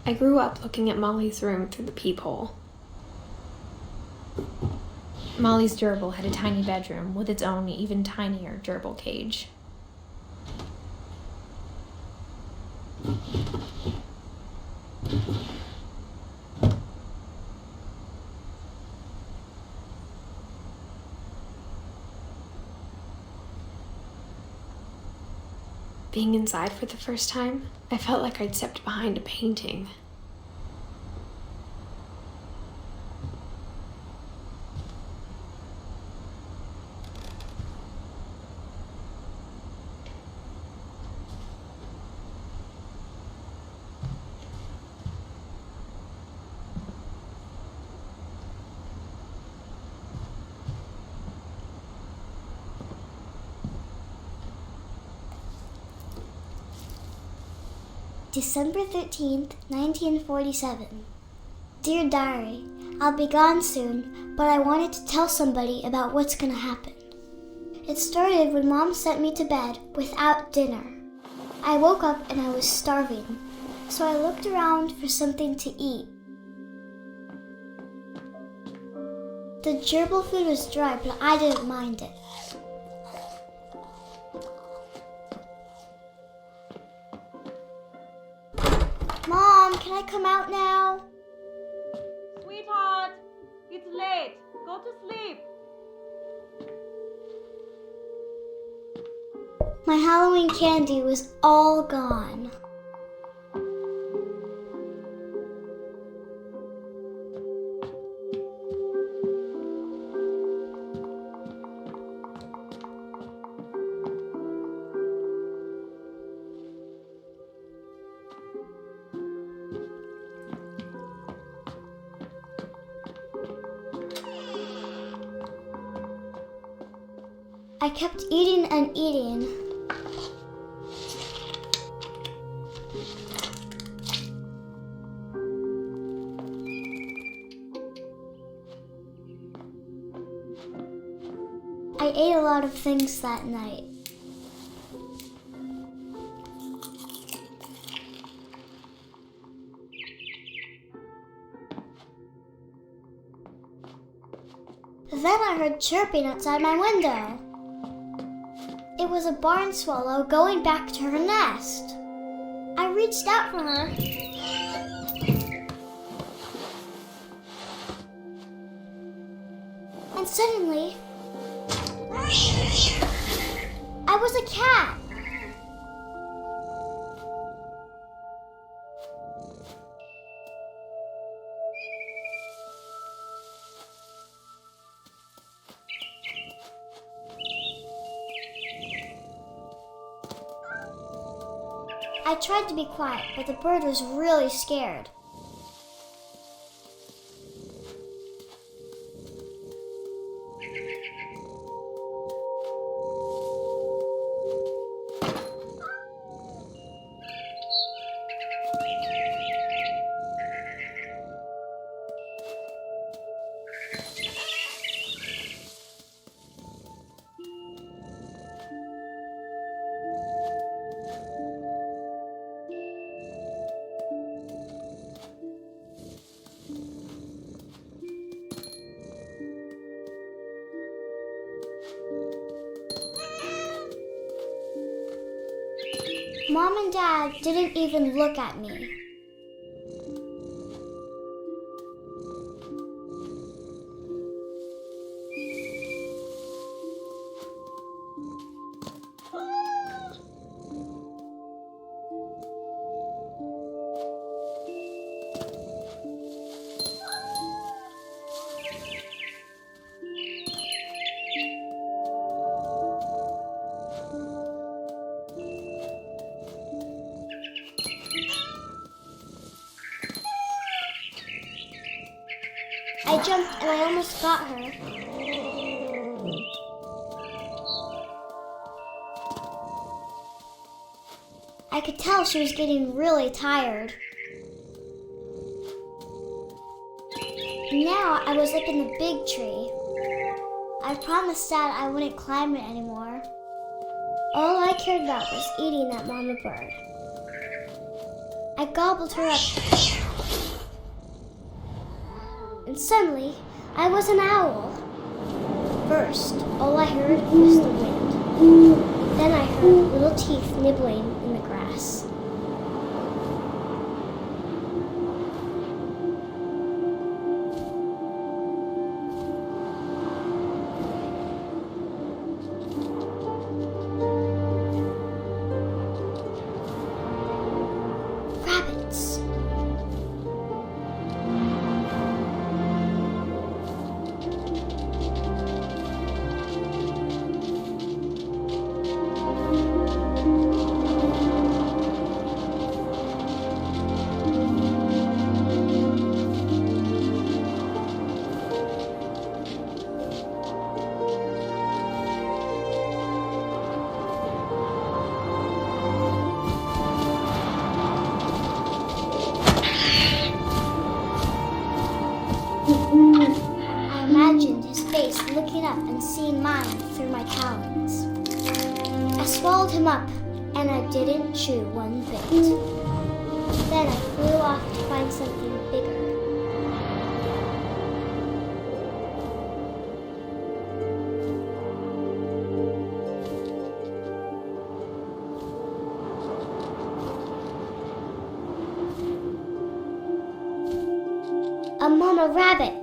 I grew up looking at Molly's room through the peephole. Molly's gerbil had a tiny bedroom with its own even tinier gerbil cage. Being inside for the first time, I felt like I'd stepped behind a painting. December 13th, 1947. Dear Diary, I'll be gone soon, but I wanted to tell somebody about what's gonna happen. It started when Mom sent me to bed without dinner. I woke up and I was starving, so I looked around for something to eat. The gerbil food was dry, but I didn't mind it. Mom, can I come out now? Sweetheart, it's late. Go to sleep. My Halloween candy was all gone. I kept eating and eating. I ate a lot of things that night. Then I heard chirping outside my window. It was a barn swallow going back to her nest. I reached out for her. And suddenly, I was a cat. I tried to be quiet, but the bird was really scared. Mom and Dad didn't even look at me. I jumped and I almost got her. I could tell she was getting really tired. Now I was up in the big tree. I promised Dad I wouldn't climb it anymore. All I cared about was eating that mama bird. I gobbled her up. And suddenly, I was an owl. First, all I heard was the wind. Then I heard little teeth nibbling in the grass. Rabbits. I imagined his face looking up and seeing mine through my talons. I swallowed him up, and I didn't chew one bit. Then I flew off to find something bigger. A mama rabbit.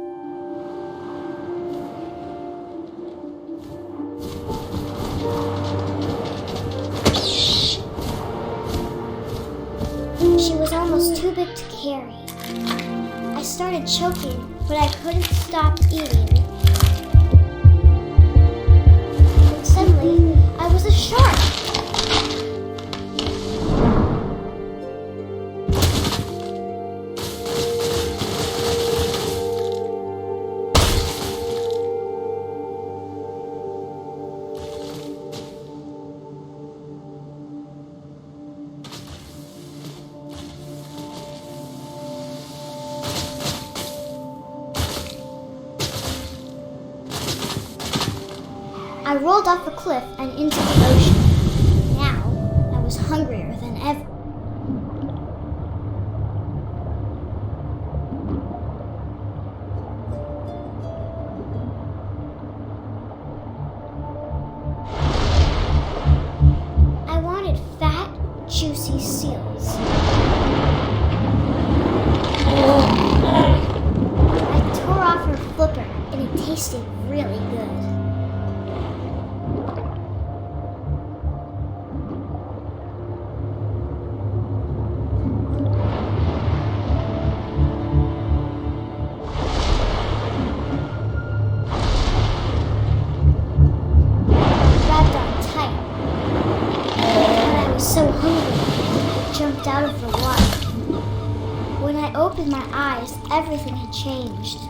She was almost too big to carry. I started choking, but I couldn't stop eating. And suddenly, I was a shark. I rolled off a cliff and into the ocean. Now, I was hungrier than ever. I wanted fat, juicy seals. I tore off her flipper, and it tasted really good. So hungry, I jumped out of the water. When I opened my eyes, everything had changed.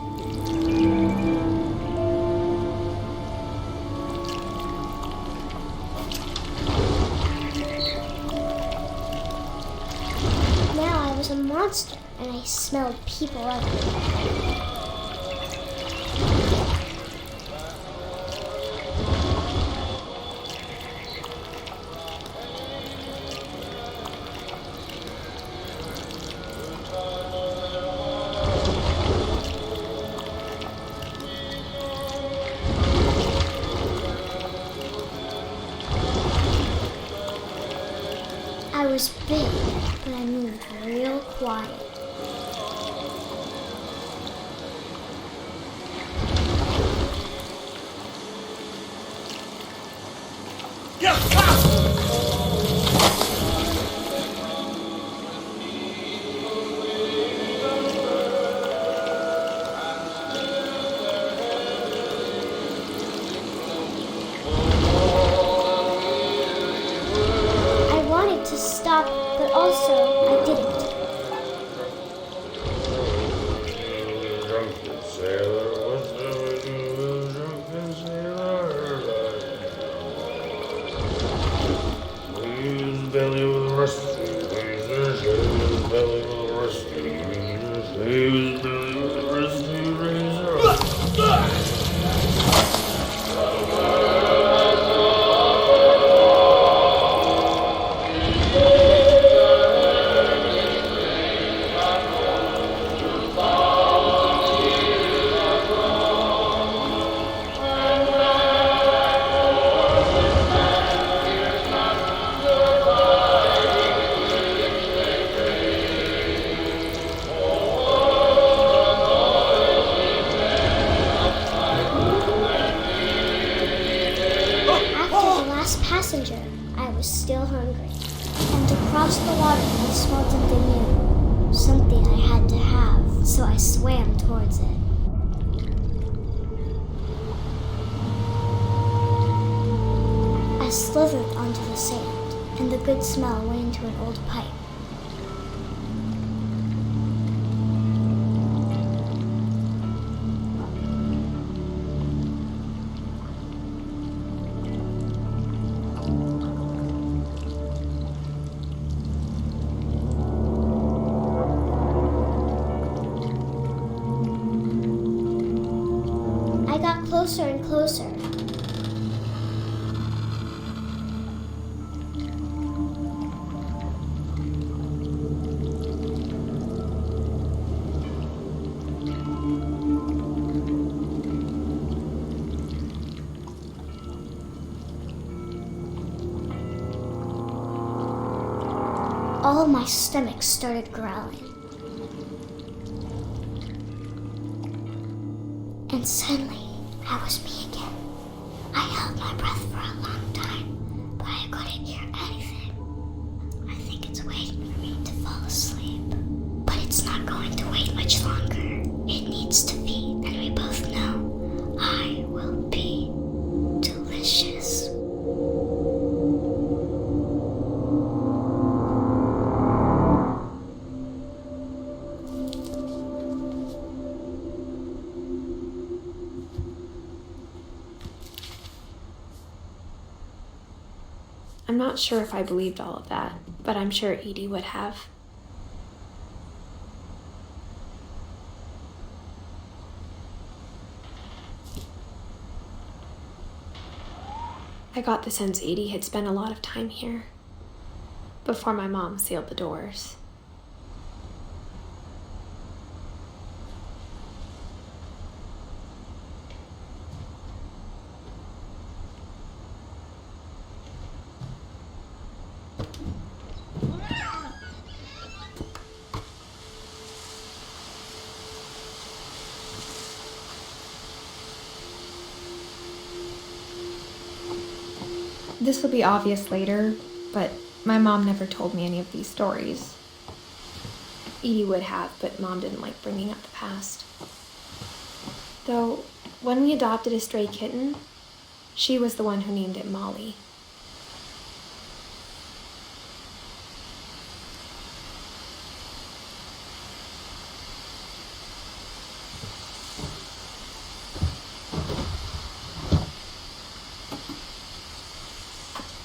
Now I was a monster, and I smelled people everywhere. I was big, but I moved real quiet. To stop, but also I didn't. Drunken sailor, what's the drunken sailor? His belly was rusty, his belly was rusty, his belly was rusty, razor. hungry. And to cross the water, I smelled something new. Something I had to have, so I swam towards it. I slithered onto the sand, and the good smell went into an old pipe. I got closer and closer. All my stomach started growling. And suddenly, I was me again. I held my breath for a long time, but I couldn't hear anything. I think it's waiting for me to fall asleep. But it's not going to wait much longer. It needs to feed, and we both know I will be delicious. I'm not sure if I believed all of that, but I'm sure Edie would have. I got the sense Edie had spent a lot of time here before my mom sealed the doors. This will be obvious later, but my mom never told me any of these stories. Edie would have, but Mom didn't like bringing up the past. Though, when we adopted a stray kitten, she was the one who named it Molly.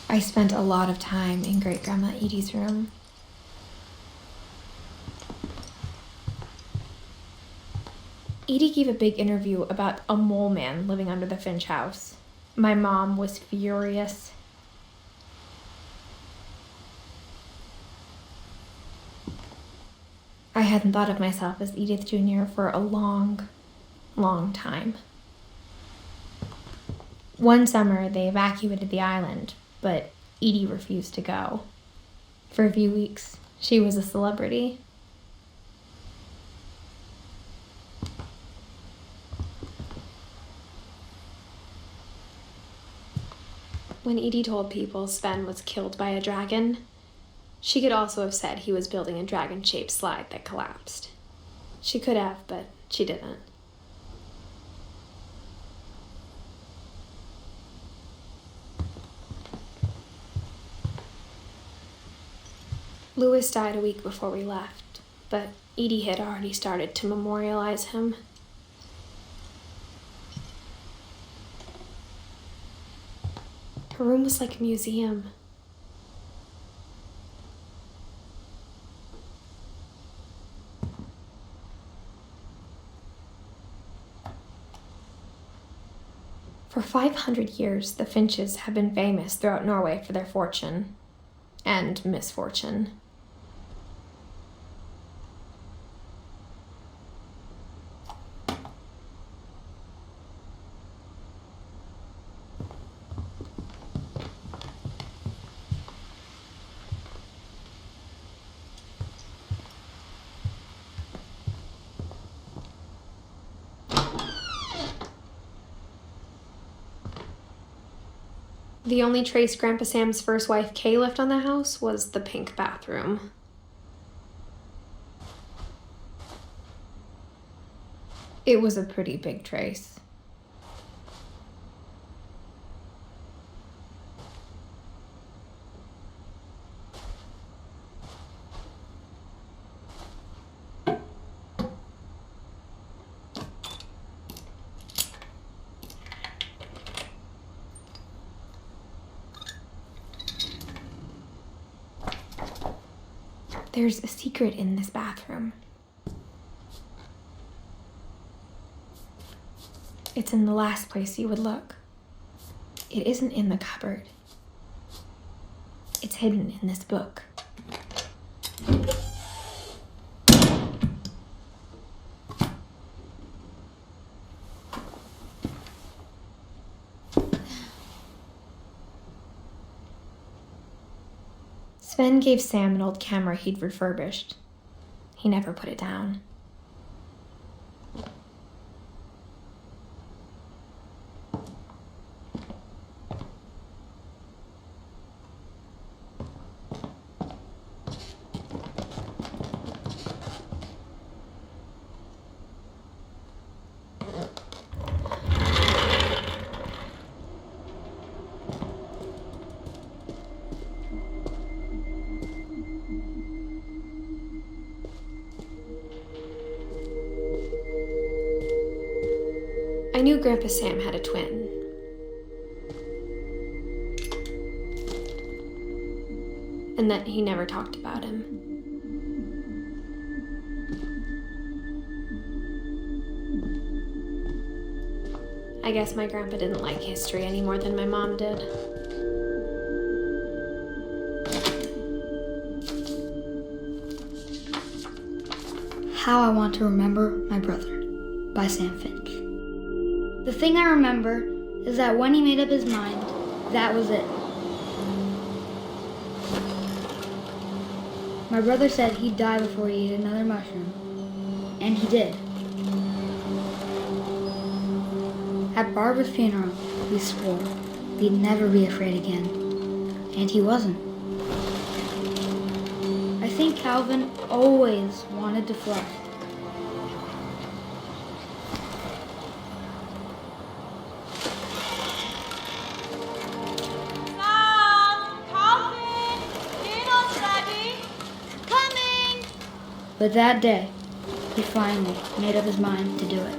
I spent a lot of time in Great-Grandma Edie's room. Edie gave a big interview about a mole man living under the Finch house. My mom was furious. I hadn't thought of myself as Edith Jr. for a long, long time. One summer, they evacuated the island, but Edie refused to go. For a few weeks, she was a celebrity. When Edie told people Sven was killed by a dragon, she could also have said he was building a dragon-shaped slide that collapsed. She could have, but she didn't. Louis died a week before we left, but Edie had already started to memorialize him. Her room was like a museum. For 500 years, the Finches have been famous throughout Norway for their fortune and misfortune. The only trace Grandpa Sam's first wife Kay left on the house was the pink bathroom. It was a pretty big trace. There's a secret in this bathroom. It's in the last place you would look. It isn't in the cupboard. It's hidden in this book. Sven gave Sam an old camera he'd refurbished. He never put it down. I knew Grandpa Sam had a twin. And that he never talked about him. I guess my grandpa didn't like history any more than my mom did. How I Want to Remember My Brother by Sam Finch. The thing I remember is that when he made up his mind, that was it. My brother said he'd die before he ate another mushroom, and he did. At Barbara's funeral, he swore he'd never be afraid again, and he wasn't. I think Calvin always wanted to fly. But that day, he finally made up his mind to do it.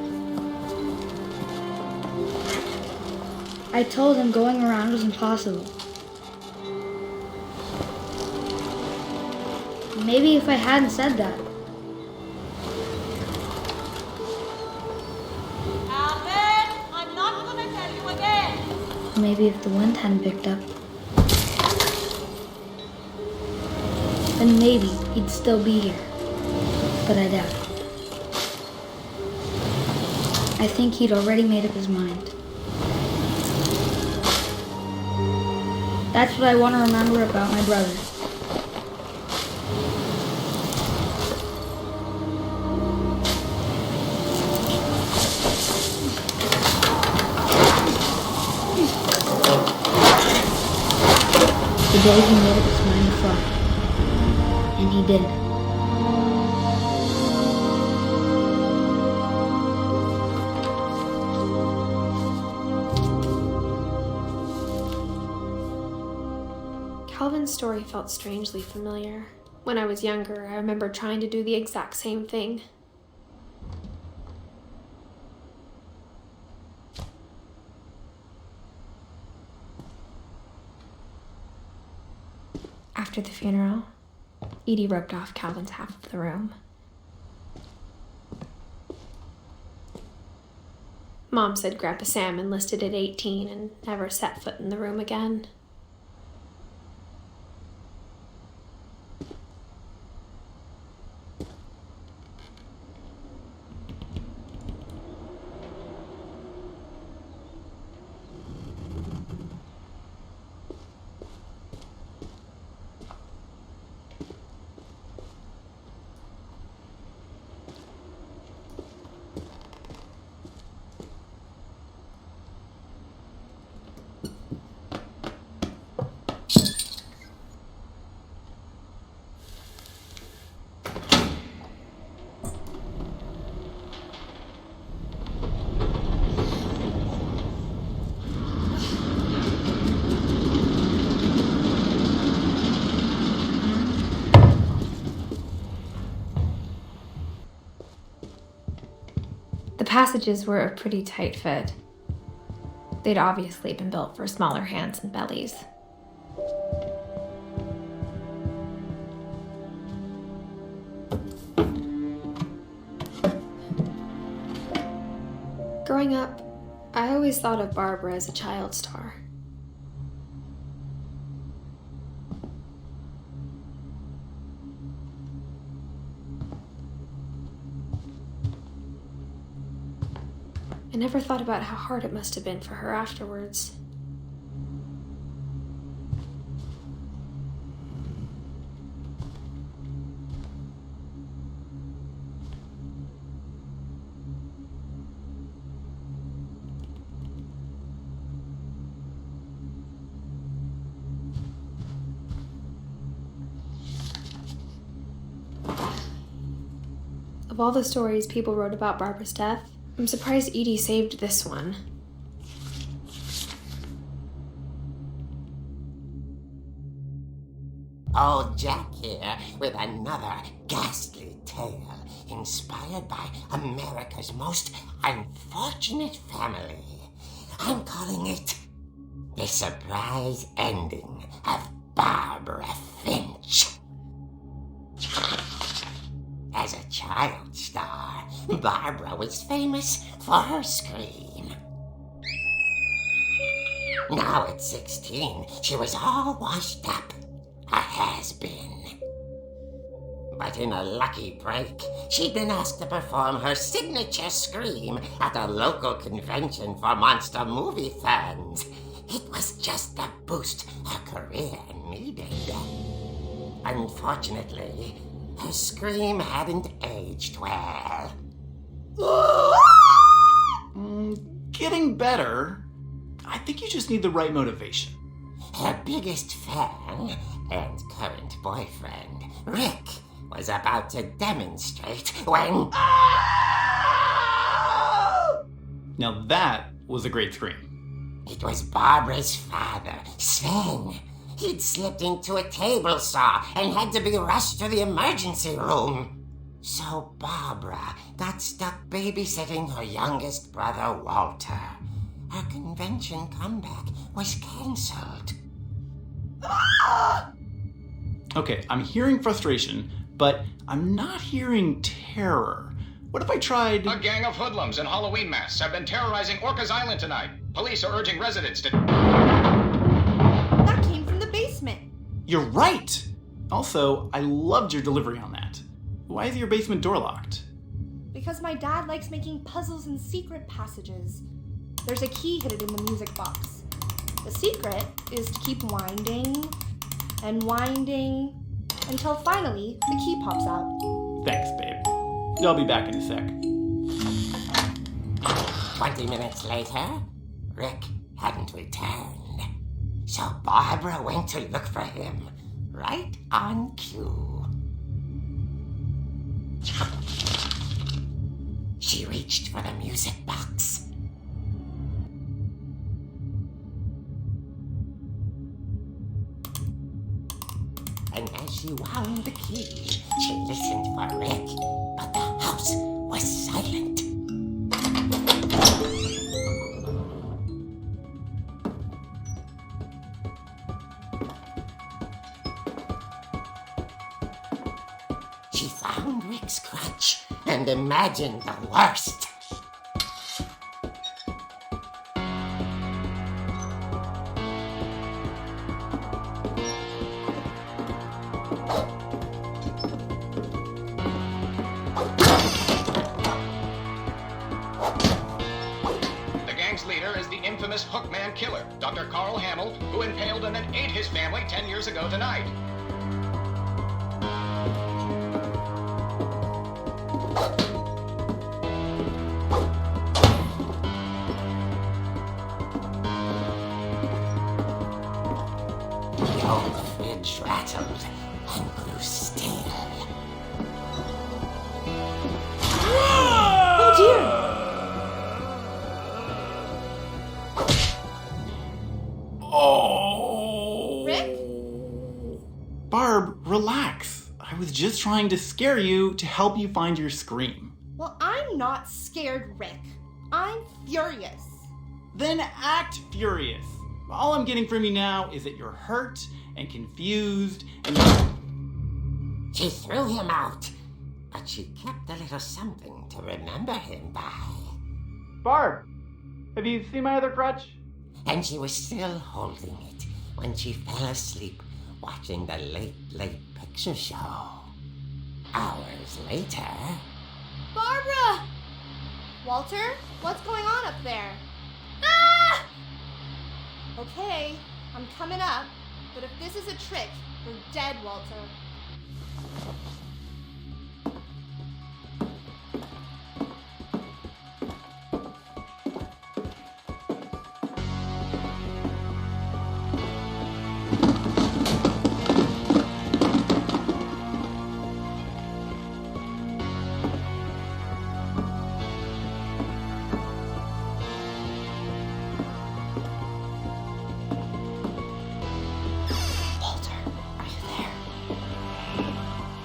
I told him going around was impossible. Maybe if I hadn't said that. Alvin, I'm not gonna tell you again. Maybe if the wind hadn't picked up, then maybe he'd still be here. But I doubt it. I think he'd already made up his mind. That's what I want to remember about my brother. The day he made up his mind to fly. And he did. Calvin's story felt strangely familiar. When I was younger, I remember trying to do the exact same thing. After the funeral, Edie roped off Calvin's half of the room. Mom said Grandpa Sam enlisted at 18 and never set foot in the room again. passages were a pretty tight fit. They'd obviously been built for smaller hands and bellies. Growing up, I always thought of Barbara as a child star. I never thought about how hard it must have been for her afterwards. Of all the stories people wrote about Barbara's death, I'm surprised Edie saved this one. Old Jack here with another ghastly tale inspired by America's most unfortunate family. I'm calling it The Surprise Ending of Barbara Finch. As a child star, Barbara was famous for her scream. Now at 16, she was all washed up, a has-been. But in a lucky break, she'd been asked to perform her signature scream at a local convention for monster movie fans. It was just the boost her career needed. Unfortunately, her scream hadn't aged well. Getting better. I think you just need the right motivation. Her biggest fan and current boyfriend, Rick, was about to demonstrate when... Now that was a great scream. It was Barbara's father, Sven. He'd slipped into a table saw and had to be rushed to the emergency room. So Barbara got stuck babysitting her youngest brother, Walter. Her convention comeback was cancelled. Okay, I'm hearing frustration, but I'm not hearing terror. What if I tried... A gang of hoodlums in Halloween masks have been terrorizing Orcas Island tonight. Police are urging residents to... That came from the basement. You're right! Also, I loved your delivery on that. Why is your basement door locked? Because my dad likes making puzzles and secret passages. There's a key hidden in the music box. The secret is to keep winding and winding until finally the key pops out. Thanks, babe. I'll be back in a sec. 20 minutes later, Rick hadn't returned. So Barbara went to look for him, right on cue. She reached for the music box. And as she wound the key, she listened for Rick, but the house was silent. She found Rick's crutch and imagined the worst. The gang's leader is the infamous Hookman killer, Dr. Carl Hamill, who impaled and then ate his family 10 years ago tonight. The old fridge rattled and grew still. Oh dear! Oh! Rick? Barb, relax. I was just trying to scare you to help you find your scream. Well, I'm I'm not scared, Rick. I'm furious. Then act furious. All I'm getting from you now is that you're hurt and confused and She threw him out, but she kept a little something to remember him by. Barb, have you seen my other crutch? And she was still holding it when she fell asleep watching the Late Picture Show. Hours later... Barbara! Walter, what's going on up there? Ah! Okay, I'm coming up, but if this is a trick, you're dead, Walter.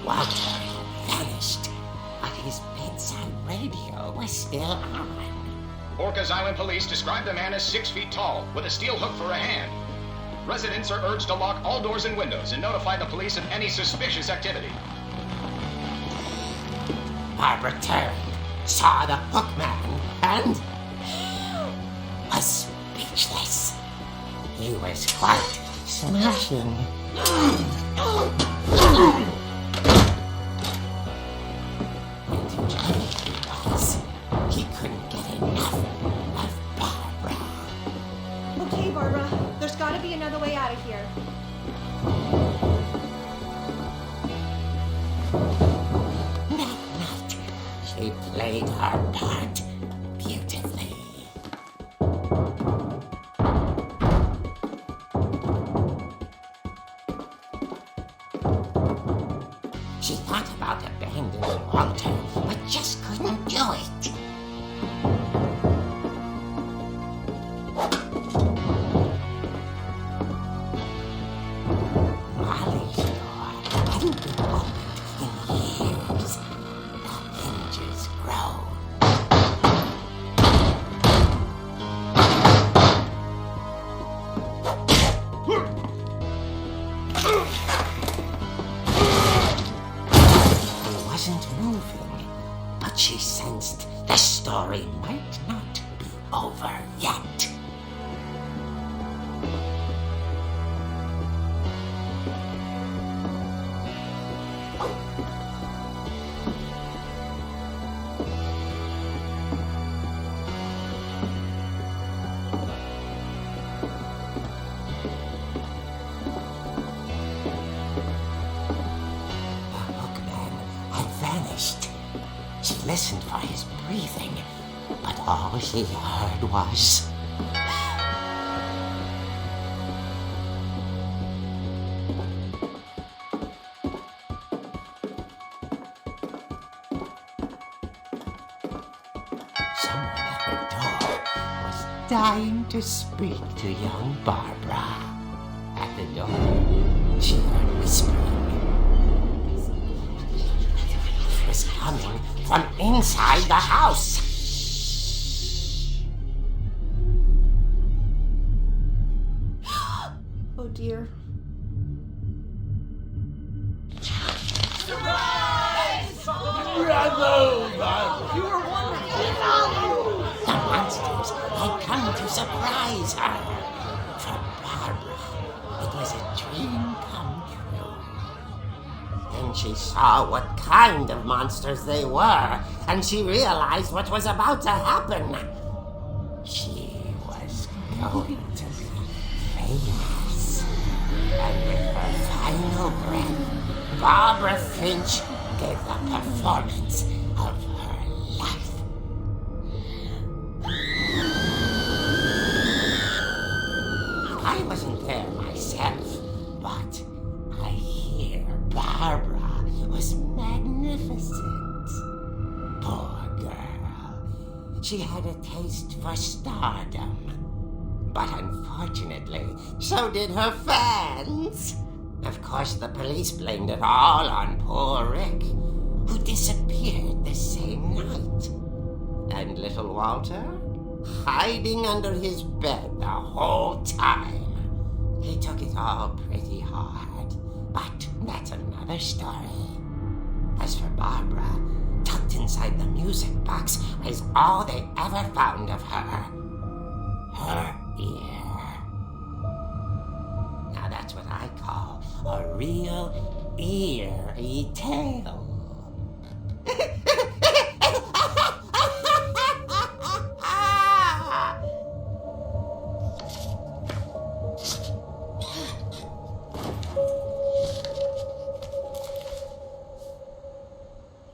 Walter vanished, but his bedside radio was still on. Orcas Island police describe the man as 6 feet tall, with a steel hook for a hand. Residents are urged to lock all doors and windows and notify the police of any suspicious activity. Barbara turned, saw the hookman, and was speechless. He was quite smashing. He couldn't get enough of Barbara. Okay, Barbara, there's gotta be another way out of here. That night, she played her part beautifully. She thought about abandoning Walter, but just couldn't do it. Molly's door hadn't been opened in years. The hinges groaned. He wasn't moving, but she sensed the story might not be over yet. The hookman had vanished. She listened for his breathing, but all she heard was... Someone at the door was dying to speak to young Barbara. At the door, she heard whispering. It was coming from inside the house. Oh dear. The monsters had come to surprise her. For Barbara, it was a dream come true. Then she saw what kind of monsters they were, and she realized what was about to happen. She was going to be famous. And with her final breath, Barbara Finch gave the performance of her life. I wasn't there myself, but I hear Barbara was magnificent. Poor girl. She had a taste for stardom. But unfortunately, so did her fans. Of course, the police blamed it all on poor Rick, who disappeared the same night. And little Walter? Hiding under his bed the whole time. He took it all pretty hard, but that's another story. As for Barbara, tucked inside the music box was all they ever found of her. Her ear. Now that's what I call a real eerie tale.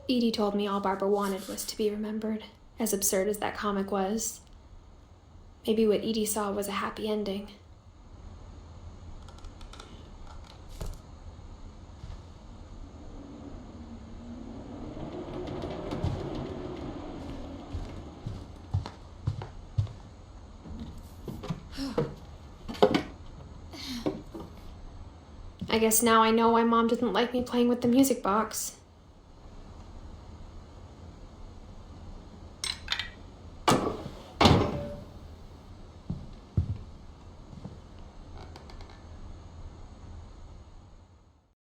Edie told me all Barbara wanted was to be remembered, as absurd as that comic was. Maybe what Edie saw was a happy ending. I guess now I know why Mom didn't like me playing with the music box.